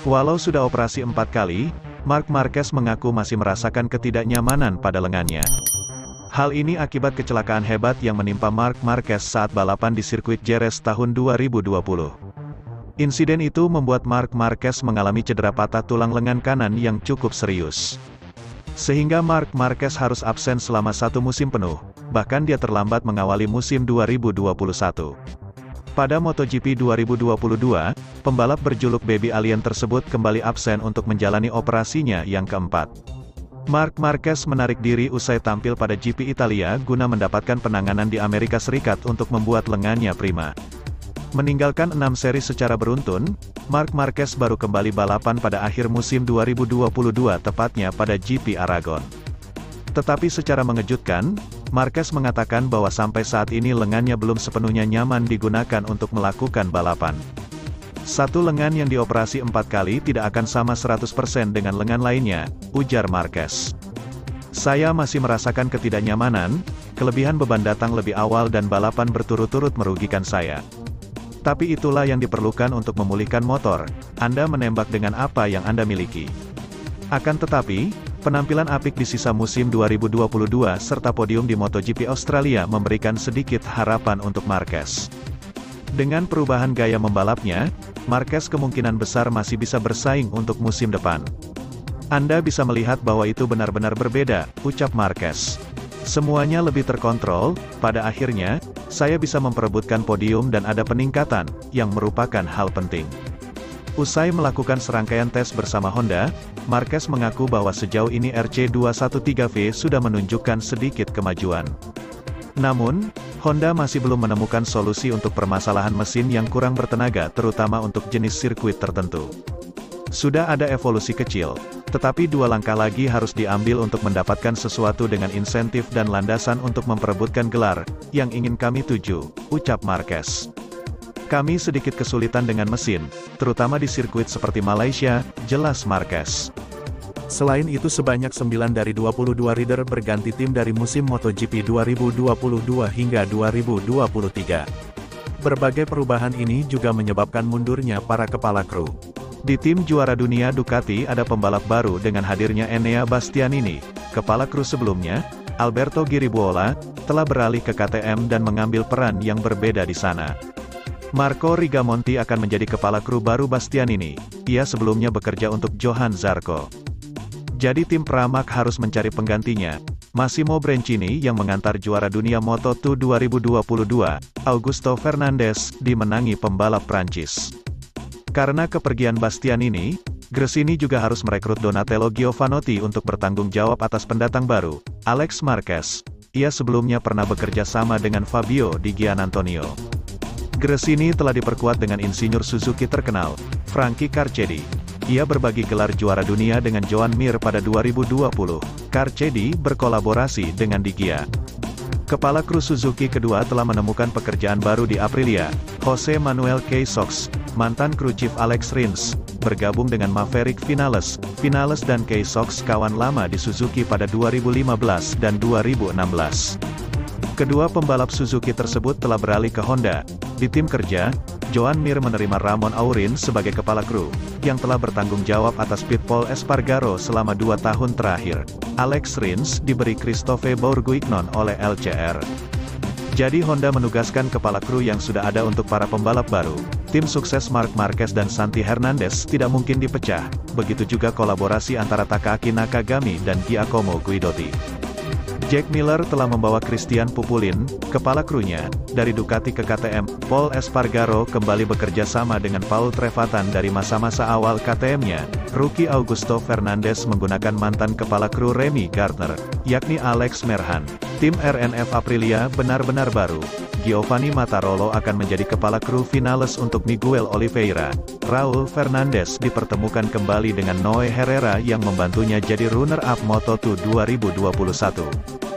Walau sudah operasi 4 kali, Marc Marquez mengaku masih merasakan ketidaknyamanan pada lengannya. Hal ini akibat kecelakaan hebat yang menimpa Marc Marquez saat balapan di sirkuit Jerez tahun 2020. Insiden itu membuat Marc Marquez mengalami cedera patah tulang lengan kanan yang cukup serius. Sehingga Marc Marquez harus absen selama 1 musim penuh, bahkan dia terlambat mengawali musim 2021. Pada MotoGP 2022, pembalap berjuluk Baby Alien tersebut kembali absen untuk menjalani operasinya yang keempat. Marc Marquez menarik diri usai tampil pada GP Italia guna mendapatkan penanganan di Amerika Serikat untuk membuat lengannya prima. Meninggalkan 6 seri secara beruntun, Marc Marquez baru kembali balapan pada akhir musim 2022 tepatnya pada GP Aragon. Tetapi secara mengejutkan, Marquez mengatakan bahwa sampai saat ini lengannya belum sepenuhnya nyaman digunakan untuk melakukan balapan. Satu lengan yang dioperasi 4 kali tidak akan sama 100% dengan lengan lainnya, ujar Marquez. Saya masih merasakan ketidaknyamanan, kelebihan beban datang lebih awal dan balapan berturut-turut merugikan saya. Tapi itulah yang diperlukan untuk memulihkan motor, Anda menembak dengan apa yang Anda miliki. Akan tetapi, penampilan apik di sisa musim 2022 serta podium di MotoGP Australia memberikan sedikit harapan untuk Marquez. Dengan perubahan gaya membalapnya, Marquez kemungkinan besar masih bisa bersaing untuk musim depan. Anda bisa melihat bahwa itu benar-benar berbeda, ucap Marquez. Semuanya lebih terkontrol, pada akhirnya, saya bisa memperebutkan podium dan ada peningkatan, yang merupakan hal penting. Usai melakukan serangkaian tes bersama Honda, Marquez mengaku bahwa sejauh ini RC213V sudah menunjukkan sedikit kemajuan. Namun, Honda masih belum menemukan solusi untuk permasalahan mesin yang kurang bertenaga terutama untuk jenis sirkuit tertentu. Sudah ada evolusi kecil, tetapi 2 langkah lagi harus diambil untuk mendapatkan sesuatu dengan insentif dan landasan untuk memperebutkan gelar, yang ingin kami tuju, ucap Marquez. Kami sedikit kesulitan dengan mesin, terutama di sirkuit seperti Malaysia, jelas Marquez. Selain itu sebanyak 9 dari 22 rider berganti tim dari musim MotoGP 2022 hingga 2023. Berbagai perubahan ini juga menyebabkan mundurnya para kepala kru. Di tim juara dunia Ducati ada pembalap baru dengan hadirnya Enea Bastianini, kepala kru sebelumnya, Alberto Giribuola, telah beralih ke KTM dan mengambil peran yang berbeda di sana. Marco Rigamonti akan menjadi kepala kru baru Bastianini, ia sebelumnya bekerja untuk Johan Zarco. Jadi tim Pramac harus mencari penggantinya. Massimo Brencini yang mengantar juara dunia Moto2 2022, Augusto Fernandez, dimenangi pembalap Prancis. Karena kepergian Bastianini, Gresini juga harus merekrut Donatello Giovanotti untuk bertanggung jawab atas pendatang baru, Alex Marquez. Ia sebelumnya pernah bekerja sama dengan Fabio Di Giannantonio. Gresini telah diperkuat dengan insinyur Suzuki terkenal, Frankie Carchedi. Ia berbagi gelar juara dunia dengan Joan Mir pada 2020. Carchedi berkolaborasi dengan Di Gia. Kepala kru Suzuki kedua telah menemukan pekerjaan baru di Aprilia, Jose Manuel Keysox, mantan kru chief Alex Rins, bergabung dengan Maverick Vinales. Vinales dan Keysox kawan lama di Suzuki pada 2015 dan 2016. Kedua pembalap Suzuki tersebut telah beralih ke Honda. Di tim kerja, Joan Mir menerima Ramon Aurin sebagai kepala kru, yang telah bertanggung jawab atas pit Paul Espargaro selama 2 tahun terakhir. Alex Rins diberi Christophe Bourguignon oleh LCR. Jadi Honda menugaskan kepala kru yang sudah ada untuk para pembalap baru. Tim sukses Marc Marquez dan Santi Hernandez tidak mungkin dipecah, begitu juga kolaborasi antara Takaaki Nakagami dan Giacomo Guidotti. Jack Miller telah membawa Christian Pupulin, kepala krunya, dari Ducati ke KTM. Paul Espargaro kembali bekerja sama dengan Paul Trevatan dari masa-masa awal KTM-nya. Rookie Augusto Fernandez menggunakan mantan kepala kru Remy Gardner, yakni Alex Merhan. Tim RNF Aprilia benar-benar baru. Giovanni Mattarolo akan menjadi kepala kru Vinales untuk Miguel Oliveira. Raul Fernandez dipertemukan kembali dengan Noé Herrera yang membantunya jadi runner-up Moto2 2021.